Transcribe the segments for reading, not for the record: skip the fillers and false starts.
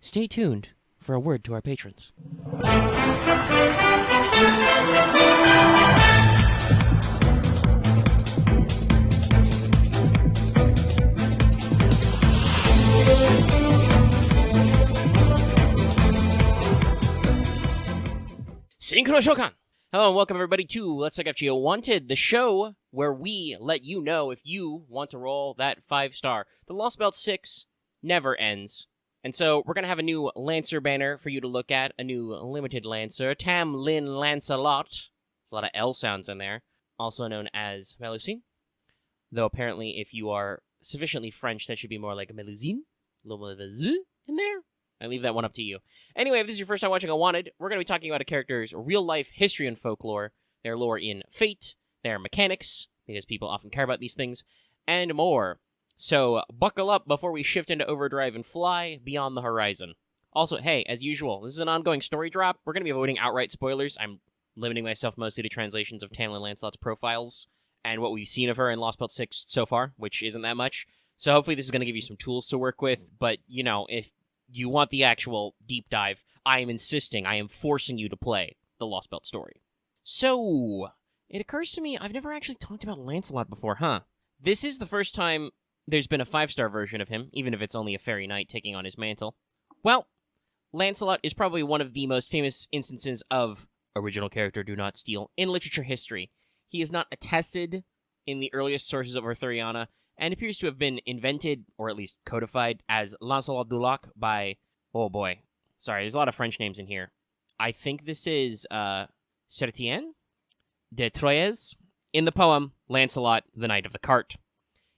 Stay tuned for a word to our patrons. Synchronization! Hello and welcome everybody to Let's Talk FGO Wanted, the show where we let you know if you want to roll that 5-star. The Lostbelt 6 never ends. And so we're going to have a new Lancer banner for you to look at, a new limited Lancer, Tam Lin Lancelot. There's a lot of L sounds in there. Also known as Melusine. Though apparently if you are sufficiently French, that should be more like a Melusine. A little bit of a Z in there. I leave that one up to you. Anyway, if this is your first time watching a Wanted, we're going to be talking about a character's real-life history and folklore, their lore in Fate, their mechanics, because people often care about these things, and more. So, buckle up before we shift into overdrive and fly beyond the horizon. Also, hey, as usual, this is an ongoing story drop. We're going to be avoiding outright spoilers. I'm limiting myself mostly to translations of Tamlin Lancelot's profiles and what we've seen of her in Lostbelt 6 so far, which isn't that much. So hopefully this is going to give you some tools to work with, but, you know, if you want the actual deep dive, I am forcing you to play the Lostbelt story. So, it occurs to me, I've never actually talked about Lancelot before, huh? This is the first time there's been a 5-star version of him, even if it's only a fairy knight taking on his mantle. Well, Lancelot is probably one of the most famous instances of original character do not steal in literature history. He is not attested in the earliest sources of Arthuriana, and appears to have been invented, or at least codified, as Lancelot du Lac by, oh boy, sorry, there's a lot of French names in here. I think this is, Sertien de Troyes, in the poem Lancelot, the Knight of the Cart.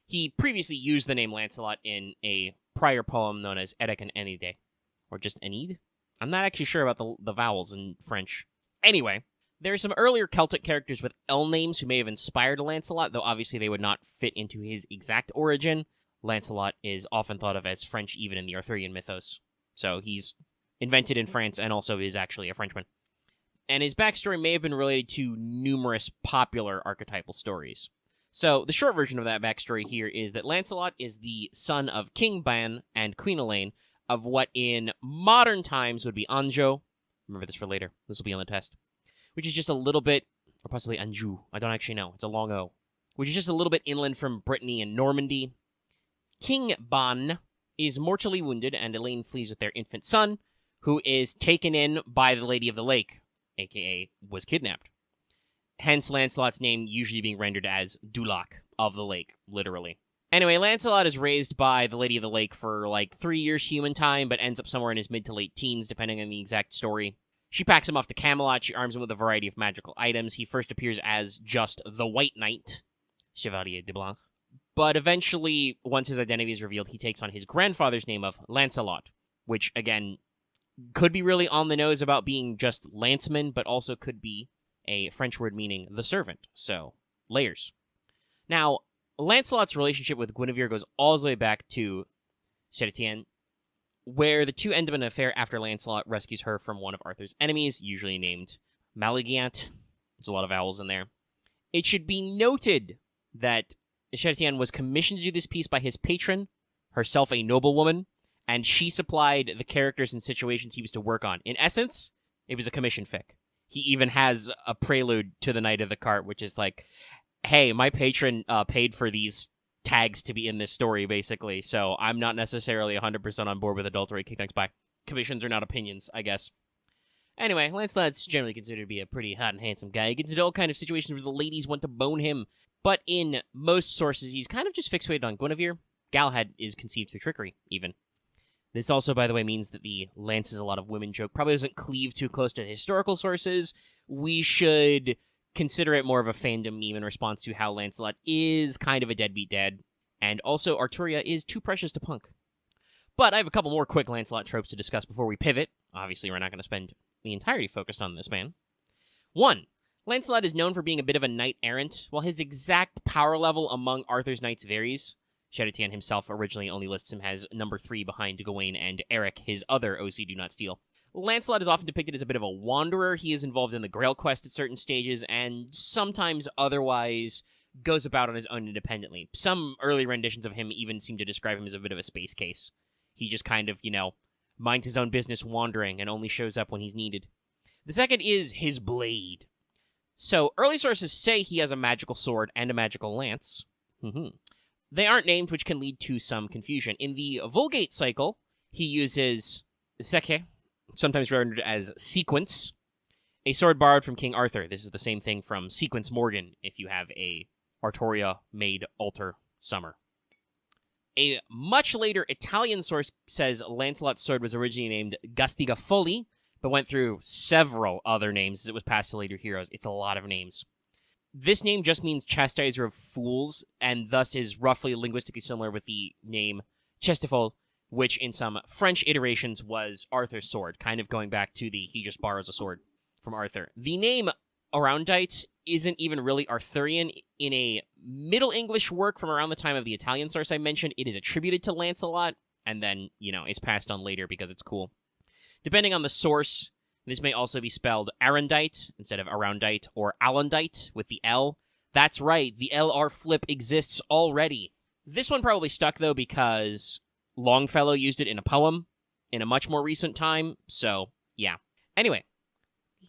He previously used the name Lancelot in a prior poem known as Eric and Enide, or just Enide? I'm not actually sure about the vowels in French. Anyway, there are some earlier Celtic characters with L names who may have inspired Lancelot, though obviously they would not fit into his exact origin. Lancelot is often thought of as French even in the Arthurian mythos, so he's invented in France and also is actually a Frenchman. And his backstory may have been related to numerous popular archetypal stories. So, the short version of that backstory here is that Lancelot is the son of King Ban and Queen Elaine of what in modern times would be Anjou. Remember this for later. This will be on the test. Which is just a little bit, or possibly Anjou. I don't actually know. It's a long O. Which is just a little bit inland from Brittany and Normandy. King Ban is mortally wounded, and Elaine flees with their infant son, who is taken in by the Lady of the Lake, a.k.a. was kidnapped. Hence Lancelot's name usually being rendered as du Lac, of the lake, literally. Anyway, Lancelot is raised by the Lady of the Lake for like 3 years human time, but ends up somewhere in his mid to late teens, depending on the exact story. She packs him off to Camelot, she arms him with a variety of magical items. He first appears as just the White Knight, Chevalier de Blanc. But eventually, once his identity is revealed, he takes on his grandfather's name of Lancelot, which, again, could be really on the nose about being just lanceman, but also could be a French word meaning the servant, so layers. Now, Lancelot's relationship with Guinevere goes all the way back to Sertien, where the two end up in an affair after Lancelot rescues her from one of Arthur's enemies, usually named Malignant. There's a lot of vowels in there. It should be noted that Sertien was commissioned to do this piece by his patron, herself a noblewoman, and she supplied the characters and situations he was to work on. In essence, it was a commission fic. He even has a prelude to the Knight of the Cart, which is like, hey, my patron paid for these tags to be in this story, basically, so I'm not necessarily 100% on board with adultery kickbacks by. Commissions are not opinions, I guess. Anyway, Lancelot's generally considered to be a pretty hot and handsome guy. He gets into all kinds of situations where the ladies want to bone him, but in most sources, he's kind of just fixated on Guinevere. Galahad is conceived through trickery, even. This also, by the way, means that the Lance is a lot of women joke probably doesn't cleave too close to historical sources. We should consider it more of a fandom meme in response to how Lancelot is kind of a deadbeat dad, and also Arturia is too precious to punk. But I have a couple more quick Lancelot tropes to discuss before we pivot. Obviously, we're not going to spend the entirety focused on this man. 1. Lancelot is known for being a bit of a knight-errant, while his exact power level among Arthur's knights varies. Charitian himself originally only lists him as number 3 behind Gawain and Eric, his other OC Do Not Steal. Lancelot is often depicted as a bit of a wanderer. He is involved in the Grail quest at certain stages, and sometimes otherwise goes about on his own independently. Some early renditions of him even seem to describe him as a bit of a space case. He just kind of, minds his own business wandering and only shows up when he's needed. The second is his blade. So, early sources say he has a magical sword and a magical lance. They aren't named, which can lead to some confusion. In the Vulgate cycle, he uses Seke, sometimes rendered as Sequence, a sword borrowed from King Arthur. This is the same thing from Sequence Morgan if you have a Artoria-made altar summer. A much later Italian source says Lancelot's sword was originally named Gastigafoli, but went through several other names as it was passed to later heroes. It's a lot of names. This name just means chastiser of fools, and thus is roughly linguistically similar with the name Chestifol, which in some French iterations was Arthur's sword, kind of going back to the he just borrows a sword from Arthur. The name Aroundite isn't even really Arthurian. In a Middle English work from around the time of the Italian source I mentioned, it is attributed to Lancelot, and then, is passed on later because it's cool. Depending on the source, this may also be spelled Arundite instead of Aroundite, or Alundite with the L. That's right, the LR flip exists already. This one probably stuck, though, because Longfellow used it in a poem in a much more recent time, so, yeah. Anyway,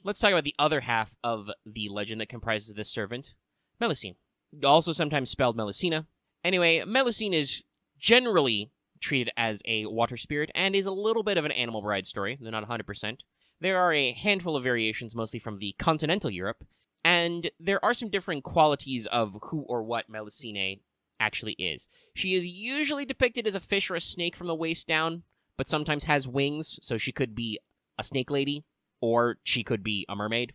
let's talk about the other half of the legend that comprises this servant, Melusine. Also sometimes spelled Melusina. Anyway, Melusine is generally treated as a water spirit, and is a little bit of an animal bride story, though not 100%. There are a handful of variations, mostly from the continental Europe, and there are some differing qualities of who or what Melusine actually is. She is usually depicted as a fish or a snake from the waist down, but sometimes has wings, so she could be a snake lady, or she could be a mermaid.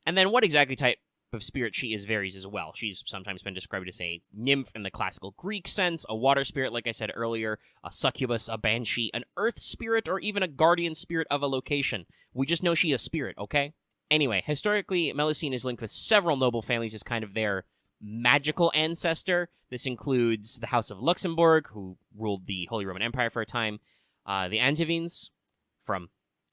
And then what exactly type of spirit she is varies as well. She's sometimes been described as a nymph in the classical Greek sense, a water spirit, like I said earlier, a succubus, a banshee, an earth spirit, or even a guardian spirit of a location. We just know she's a spirit, okay? Anyway, historically, Melusine is linked with several noble families as kind of their magical ancestor. This includes the House of Luxembourg, who ruled the Holy Roman Empire for a time, the Angevins, from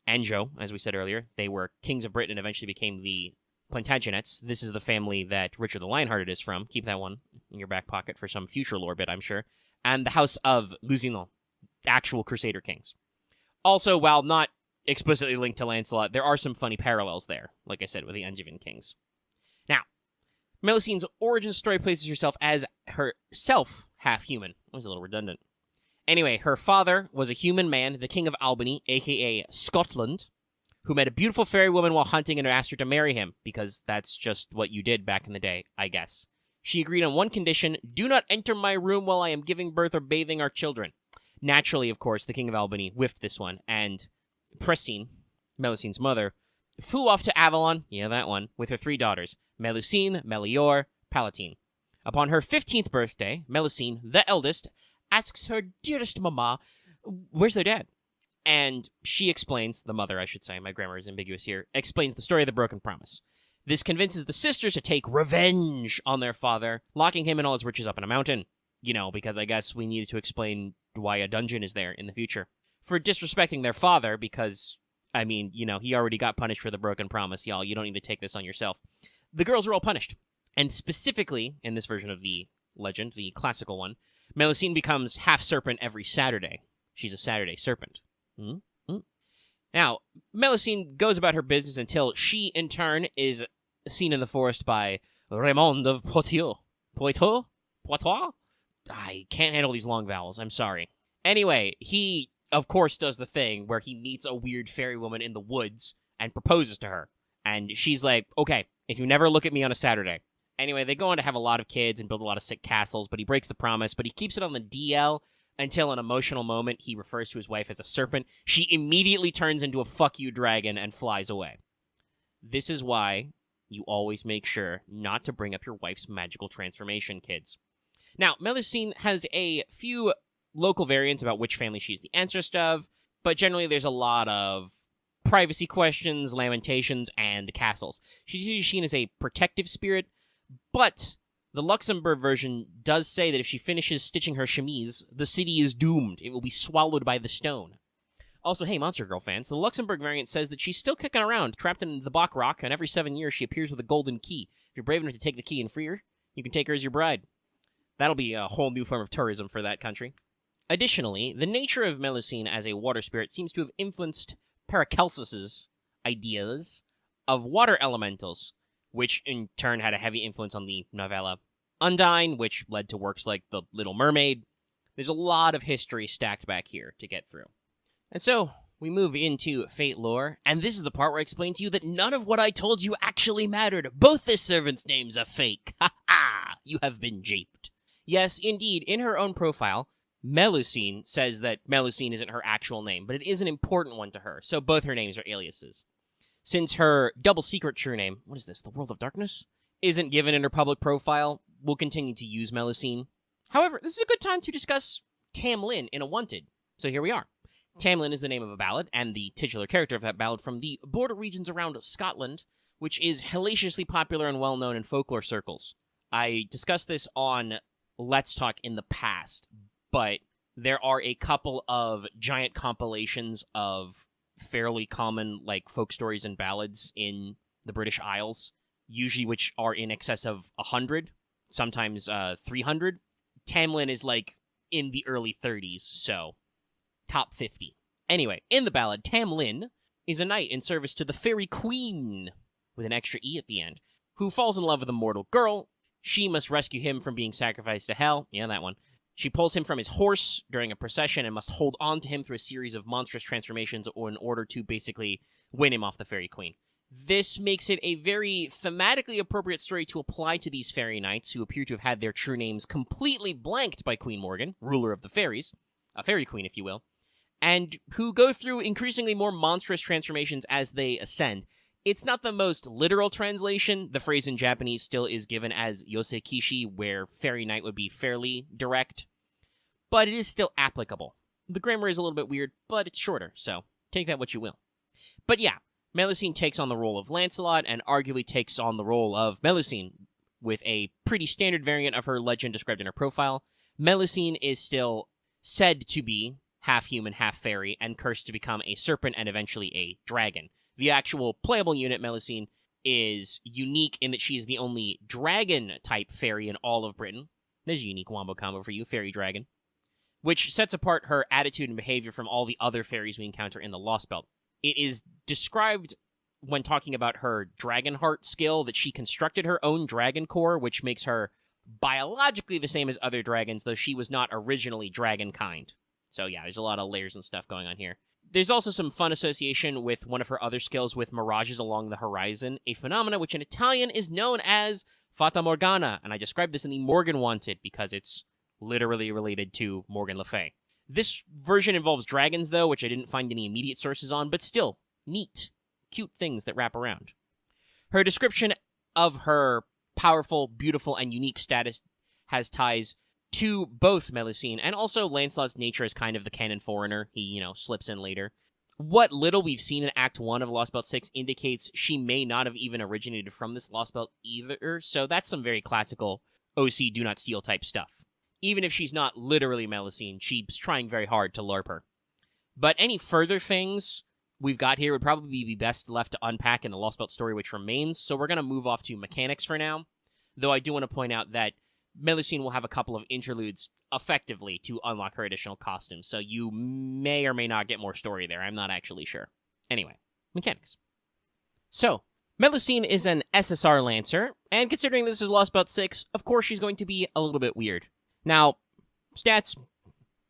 Anjou, as we said earlier. They were kings of Britain and eventually became the Plantagenets. This is the family that Richard the Lionhearted is from. Keep that one in your back pocket for some future lore bit, I'm sure. And the House of Lusignan, actual Crusader kings. Also, while not explicitly linked to Lancelot, there are some funny parallels there, like I said, with the Angevin kings. Now, Melusine's origin story places herself as herself half-human. That was a little redundant. Anyway, her father was a human man, the King of Albany, a.k.a. Scotland, who met a beautiful fairy woman while hunting and asked her to marry him, because that's just what you did back in the day, I guess. She agreed on one condition: do not enter my room while I am giving birth or bathing our children. Naturally, of course, the King of Albany whiffed this one, and Pressine, Melusine's mother, flew off to Avalon, yeah, that one, with her 3 daughters, Melusine, Melior, Palatine. Upon her 15th birthday, Melusine, the eldest, asks her dearest mama, where's their dad? And she explains, the mother, I should say, my grammar is ambiguous here, explains the story of the broken promise. This convinces the sisters to take revenge on their father, locking him and all his riches up in a mountain. Because I guess we needed to explain why a dungeon is there in the future. For disrespecting their father, because, he already got punished for the broken promise, y'all. You don't need to take this on yourself. The girls are all punished. And specifically, in this version of the legend, the classical one, Melusine becomes half-serpent every Saturday. She's a Saturday serpent. Now, Melusine goes about her business until she, in turn, is seen in the forest by Raymond of Poitou. Poitou? I can't handle these long vowels, I'm sorry. Anyway, he, of course, does the thing where he meets a weird fairy woman in the woods and proposes to her. And she's like, okay, if you never look at me on a Saturday. Anyway, they go on to have a lot of kids and build a lot of sick castles, but he breaks the promise, but he keeps it on the DL until an emotional moment he refers to his wife as a serpent. She immediately turns into a fuck you dragon and flies away. This is why you always make sure not to bring up your wife's magical transformation, kids. Now, Melusine has a few local variants about which family she's the ancestor of, but generally there's a lot of privacy questions, lamentations, and castles. She's usually seen as a protective spirit, but the Luxembourg version does say that if she finishes stitching her chemise, the city is doomed. It will be swallowed by the stone. Also, hey, Monster Girl fans, the Luxembourg variant says that she's still kicking around, trapped in the Bach Rock, and every 7 years she appears with a golden key. If you're brave enough to take the key and free her, you can take her as your bride. That'll be a whole new form of tourism for that country. Additionally, the nature of Melusine as a water spirit seems to have influenced Paracelsus's ideas of water elementals, which in turn had a heavy influence on the novella Undine, which led to works like The Little Mermaid. There's a lot of history stacked back here to get through. And so, we move into Fate lore, and this is the part where I explain to you that none of what I told you actually mattered. Both the servants' names are fake. Ha ha! You have been japed. Yes, indeed, in her own profile, Melusine says that Melusine isn't her actual name, but it is an important one to her, so both her names are aliases. Since her double secret true name, what is this, the World of Darkness, isn't given in her public profile, we'll continue to use Melusine. However, this is a good time to discuss Tamlin in A Wanted, so here we are. Tamlin is the name of a ballad, and the titular character of that ballad from the border regions around Scotland, which is hellaciously popular and well-known in folklore circles. I discussed this on Let's Talk in the past, but there are a couple of giant compilations of fairly common, like, folk stories and ballads in the British Isles, usually which are in excess of 100, sometimes 300. Tamlin is, like, in the early 30s, so top 50. Anyway, in the ballad, Tamlin is a knight in service to the Fairy Queen, with an extra E at the end, who falls in love with a mortal girl. She must rescue him from being sacrificed to hell. Yeah, that one. She pulls him from his horse during a procession and must hold on to him through a series of monstrous transformations in order to basically win him off the Fairy Queen. This makes it a very thematically appropriate story to apply to these fairy knights who appear to have had their true names completely blanked by Queen Morgan, ruler of the fairies, a fairy queen, if you will, and who go through increasingly more monstrous transformations as they ascend. It's not the most literal translation. The phrase in Japanese still is given as yosekishi, where fairy knight would be fairly direct, but it is still applicable. The grammar is a little bit weird, but it's shorter, so take that what you will. But yeah, Melusine takes on the role of Lancelot and arguably takes on the role of Melusine with a pretty standard variant of her legend described in her profile. Melusine is still said to be half human, half fairy, and cursed to become a serpent and eventually a dragon. The actual playable unit, Melusine, is unique in that she's the only dragon-type fairy in all of Britain. There's a unique wombo combo for you, fairy dragon, which sets apart her attitude and behavior from all the other fairies we encounter in the Lostbelt. It is described when talking about her Dragonheart skill that she constructed her own dragon core, which makes her biologically the same as other dragons, though she was not originally dragon-kind. So yeah, there's a lot of layers and stuff going on here. There's also some fun association with one of her other skills with mirages along the horizon, a phenomena which in Italian is known as Fata Morgana, and I described this in the Morgan Wanted because it's literally related to Morgan Le Fay. This version involves dragons, though, which I didn't find any immediate sources on, but still, neat, cute things that wrap around. Her description of her powerful, beautiful, and unique status has ties to both Melusine and also Lancelot's nature as kind of the canon foreigner. He, slips in later. What little we've seen in Act 1 of Lostbelt 6 indicates she may not have even originated from this Lostbelt either, so that's some very classical OC do not steal type stuff. Even if she's not literally Melusine, she's trying very hard to LARP her. But any further things we've got here would probably be best left to unpack in the Lostbelt story which remains, so we're going to move off to mechanics for now, though I do want to point out that Melusine will have a couple of interludes effectively to unlock her additional costumes, so you may or may not get more story there. I'm not actually sure. Anyway, mechanics. So, Melusine is an SSR Lancer, and considering this is Lostbelt 6, of course she's going to be a little bit weird. Now, stats,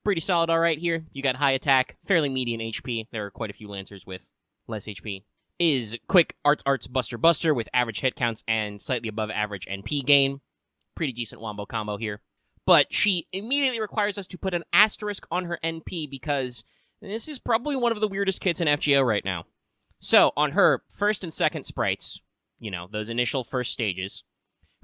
pretty solid alright here. You got high attack, fairly median HP. There are quite a few Lancers with less HP. Is quick Arts Buster with average hit counts and slightly above average NP gain. Pretty decent wombo combo here. But she immediately requires us to put an asterisk on her NP because this is probably one of the weirdest kits in FGO right now. So, on her first and second sprites, those initial first stages,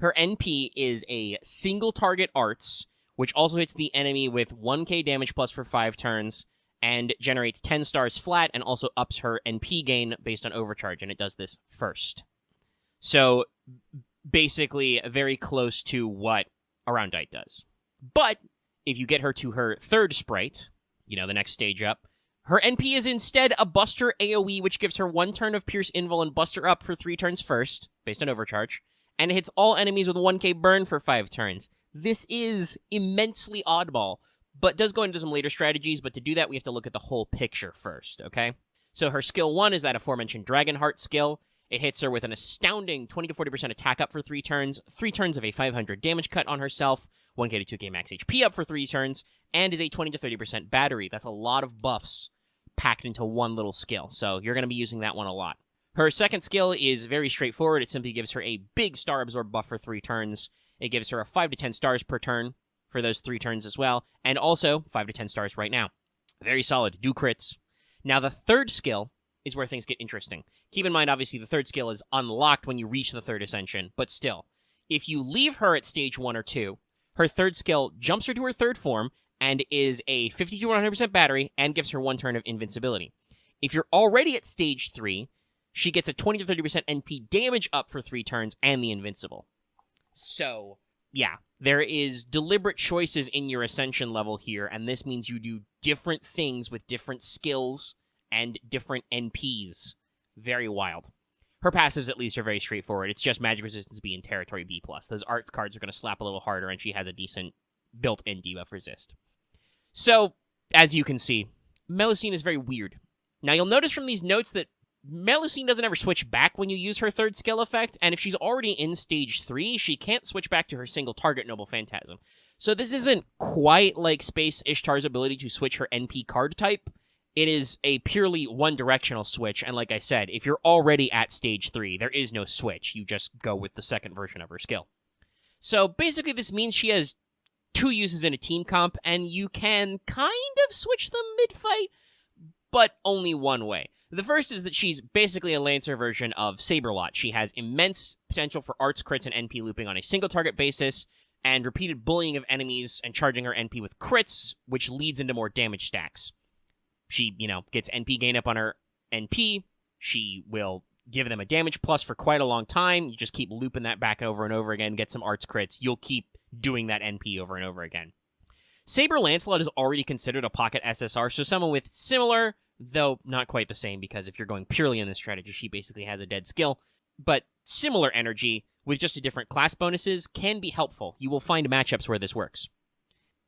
her NP is a single target Arts, which also hits the enemy with 1k damage plus for 5 turns, and generates 10 stars flat, and also ups her NP gain based on overcharge, and it does this first. So, basically, very close to what Aroundite does. But, if you get her to her third sprite, the next stage up, her NP is instead a Buster AoE, which gives her 1 turn of Pierce Invul and Buster up for 3 turns first, based on overcharge, and it hits all enemies with 1k burn for 5 turns. This is immensely oddball, but does go into some later strategies. But to do that, we have to look at the whole picture first, okay? So her skill 1 is that aforementioned Dragonheart skill. It hits her with an astounding 20 to 40% attack up for 3 turns, 3 turns of a 500 damage cut on herself, 1k to 2k max HP up for 3 turns, and is a 20 to 30% battery. That's a lot of buffs packed into one little skill, so you're going to be using that one a lot. Her second skill is very straightforward. It simply gives her a big star absorb buff for 3 turns. It gives her a 5 to 10 stars per turn for those 3 turns as well, and also 5 to 10 stars right now. Very solid. Do crits. Now, the third skill is where things get interesting. Keep in mind, obviously, the third skill is unlocked when you reach the third ascension, but still, if you leave her at stage 1 or 2, her third skill jumps her to her third form and is a 50 to 100% battery and gives her 1 turn of invincibility. If you're already at stage 3, she gets a 20 to 30% NP damage up for 3 turns and the invincible. So, yeah, there is deliberate choices in your ascension level here, and this means you do different things with different skills and different NPs. Very wild. Her passives, at least, are very straightforward. It's just Magic Resistance B and Territory B+. Those arts cards are going to slap a little harder, and she has a decent built-in debuff resist. So, as you can see, Melusine is very weird. Now, you'll notice from these notes that Melusine doesn't ever switch back when you use her third skill effect, and if she's already in stage 3, she can't switch back to her single target Noble Phantasm. So this isn't quite like Space Ishtar's ability to switch her NP card type. It is a purely one-directional switch, and like I said, if you're already at stage 3, there is no switch. You just go with the second version of her skill. So basically this means she has 2 uses in a team comp, and you can kind of switch them mid-fight, but only one way. The first is that she's basically a Lancer version of Saberlot. She has immense potential for arts, crits, and NP looping on a single target basis, and repeated bullying of enemies and charging her NP with crits, which leads into more damage stacks. She, gets NP gain up on her NP. She will give them a damage plus for quite a long time. You just keep looping that back over and over again, get some arts crits. You'll keep doing that NP over and over again. Saber Lancelot is already considered a pocket SSR, so someone with similar, though not quite the same, because if you're going purely in this strategy, she basically has a dead skill, but similar energy with just a different class bonuses can be helpful. You will find matchups where this works.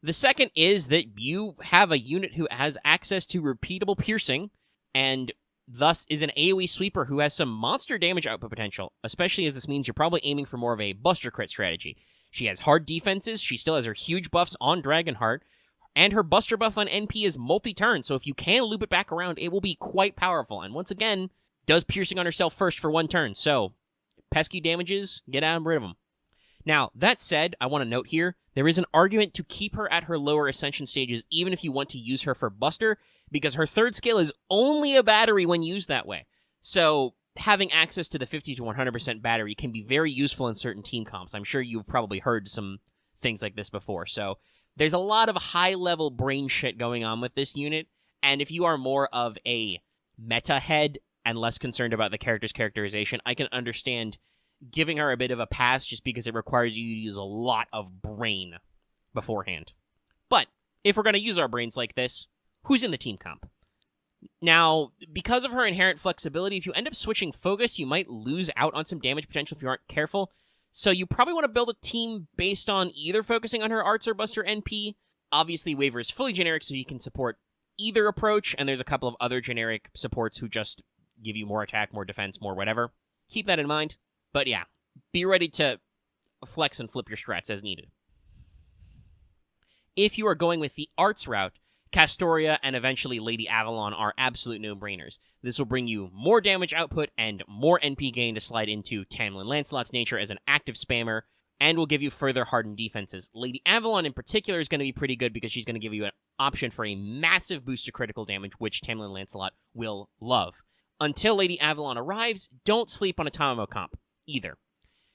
The second is that you have a unit who has access to repeatable piercing, and thus is an AoE sweeper who has some monster damage output potential, especially as this means you're probably aiming for more of a buster crit strategy. She has hard defenses, she still has her huge buffs on Dragonheart, and her buster buff on NP is multi-turn, so if you can loop it back around, it will be quite powerful. And once again, does piercing on herself first for 1 turn, so pesky damages, get out and rid of them. Now, that said, I want to note here, there is an argument to keep her at her lower ascension stages even if you want to use her for buster, because her third skill is only a battery when used that way. So having access to the 50 to 100% battery can be very useful in certain team comps. I'm sure you've probably heard some things like this before. So there's a lot of high-level brain shit going on with this unit, and if you are more of a meta head and less concerned about the character's characterization, I can understand giving her a bit of a pass just because it requires you to use a lot of brain beforehand. But if we're going to use our brains like this, who's in the team comp? Now, because of her inherent flexibility, if you end up switching focus, you might lose out on some damage potential if you aren't careful. So you probably want to build a team based on either focusing on her arts or buster NP. Obviously, Waver is fully generic, so you can support either approach, and there's a couple of other generic supports who just give you more attack, more defense, more whatever. Keep that in mind. But yeah, be ready to flex and flip your strats as needed. If you are going with the arts route, Castoria and eventually Lady Avalon are absolute no-brainers. This will bring you more damage output and more NP gain to slide into Tamlin Lancelot's nature as an active spammer, and will give you further hardened defenses. Lady Avalon in particular is going to be pretty good because she's going to give you an option for a massive boost to critical damage, which Tamlin Lancelot will love. Until Lady Avalon arrives, don't sleep on a Tamamo comp either.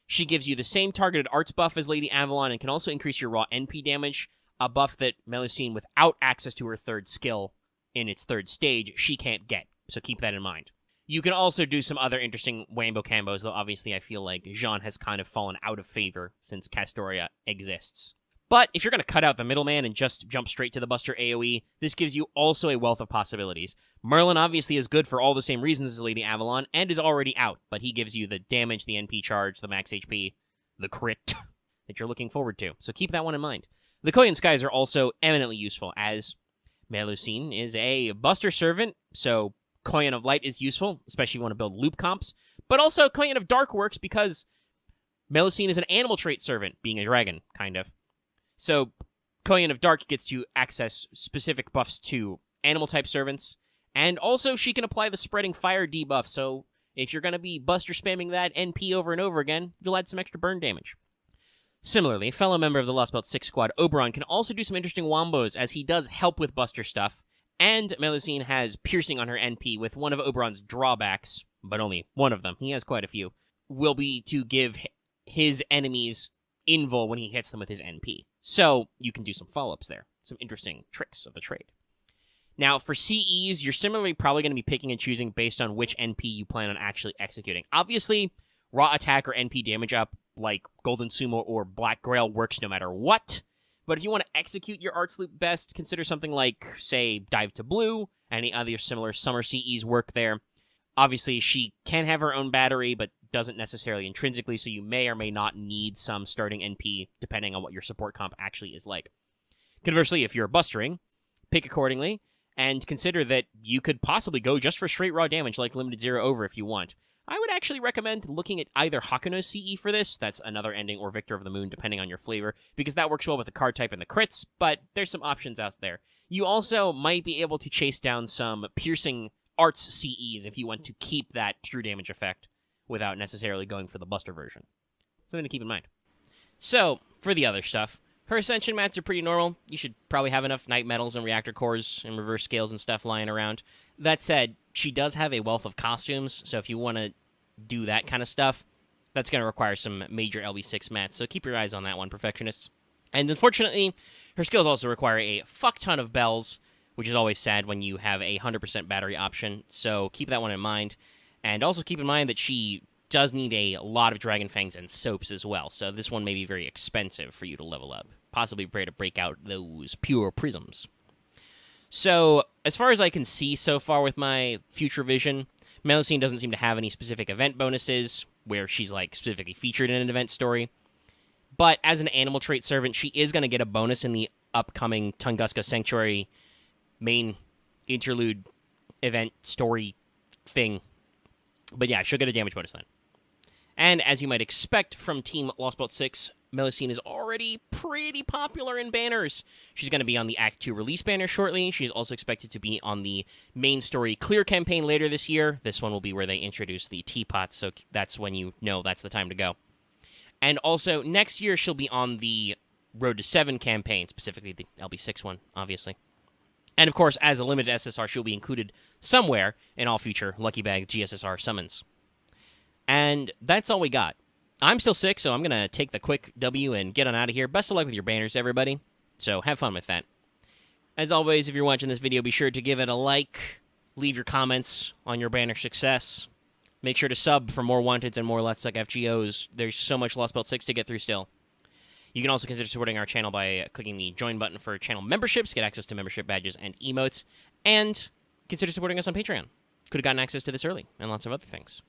She gives you the same targeted arts buff as Lady Avalon and can also increase your raw NP damage, a buff that Melusine, without access to her third skill in its third stage, she can't get. So keep that in mind. You can also do some other interesting Wambo combos, though obviously I feel like Jean has kind of fallen out of favor since Castoria exists. But if you're going to cut out the middleman and just jump straight to the Buster AoE, this gives you also a wealth of possibilities. Merlin obviously is good for all the same reasons as Lady Avalon, and is already out, but he gives you the damage, the NP charge, the max HP, the crit that you're looking forward to. So keep that one in mind. The Koyan Skies are also eminently useful, as Melusine is a Buster Servant, so Koyan of Light is useful, especially if you want to build loop comps, but also Koyan of Dark works because Melusine is an animal trait servant, being a dragon, kind of. So Koyan of Dark gets to access specific buffs to animal-type servants, and also she can apply the Spreading Fire debuff, so if you're going to be Buster spamming that NP over and over again, you'll add some extra burn damage. Similarly, a fellow member of the Lostbelt 6 squad, Oberon, can also do some interesting wombos, as he does help with Buster stuff, and Melusine has Piercing on her NP with one of Oberon's drawbacks, but only one of them, he has quite a few, will be to give his enemies invul when he hits them with his NP. So you can do some follow-ups there, some interesting tricks of the trade. Now, for CEs, you're similarly probably going to be picking and choosing based on which NP you plan on actually executing. Obviously, raw attack or NP damage up, like Golden Sumo or Black Grail, works no matter what. But if you want to execute your Arts Loop best, consider something like, say, Dive to Blue. Any other similar summer CEs work there. Obviously, she can have her own battery, but doesn't necessarily intrinsically, so you may or may not need some starting NP, depending on what your support comp actually is like. Conversely, if you're bustering, pick accordingly, and consider that you could possibly go just for straight raw damage like Limited Zero Over if you want. I would actually recommend looking at either Hakuno's CE for this, that's another ending, or Victor of the Moon, depending on your flavor, because that works well with the card type and the crits, but there's some options out there. You also might be able to chase down some piercing arts CEs if you want to keep that true damage effect without necessarily going for the Buster version. Something to keep in mind. So, for the other stuff, her Ascension mats are pretty normal. You should probably have enough Night Metals and Reactor Cores and Reverse Scales and stuff lying around. That said, she does have a wealth of costumes, so if you want to do that kind of stuff, that's going to require some major LB6 mats, so keep your eyes on that one, Perfectionists. And unfortunately, her skills also require a fuck ton of bells, which is always sad when you have a 100% battery option, so keep that one in mind. And also keep in mind that she does need a lot of Dragon Fangs and Soaps as well, so this one may be very expensive for you to level up. Possibly pray to break out those pure prisms. So, as far as I can see so far with my future vision, Melusine doesn't seem to have any specific event bonuses, where she's, like, specifically featured in an event story. But as an animal trait servant, she is going to get a bonus in the upcoming Tunguska Sanctuary main interlude event story thing. But yeah, she'll get a damage bonus then. And as you might expect from Team Lostbelt 6, Melusine is already pretty popular in banners. She's going to be on the Act 2 release banner shortly. She's also expected to be on the main story clear campaign later this year. This one will be where they introduce the teapot, so that's when you know that's the time to go. And also, next year she'll be on the Road to 7 campaign, specifically the LB6 one, obviously. And of course, as a limited SSR, she'll be included somewhere in all future Lucky Bag GSSR summons. And that's all we got. I'm still sick, so I'm going to take the quick W and get on out of here. Best of luck with your banners, everybody. So have fun with that. As always, if you're watching this video, be sure to give it a like. Leave your comments on your banner success. Make sure to sub for more Wanteds and more Let's Talk FGOs. There's so much Lostbelt 6 to get through still. You can also consider supporting our channel by clicking the join button for channel memberships, get access to membership badges and emotes, and consider supporting us on Patreon. Could have gotten access to this early, and lots of other things.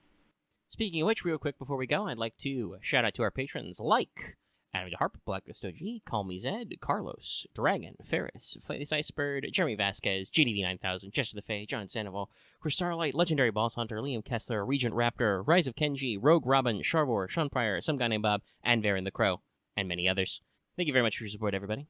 Speaking of which, real quick before we go, I'd like to shout out to our patrons like Adam DeHarp, Blacklist OG, Call Me Zed, Carlos, Dragon, Ferris, Face Icebird, Jeremy Vasquez, GDV9000, Jester the Fae, John Sandoval, Chris Starlight, Legendary Boss Hunter, Liam Kessler, Regent Raptor, Rise of Kenji, Rogue Robin, Sharvor, Sean Pryor, Some Guy Named Bob, and Varen the Crow, and many others. Thank you very much for your support, everybody.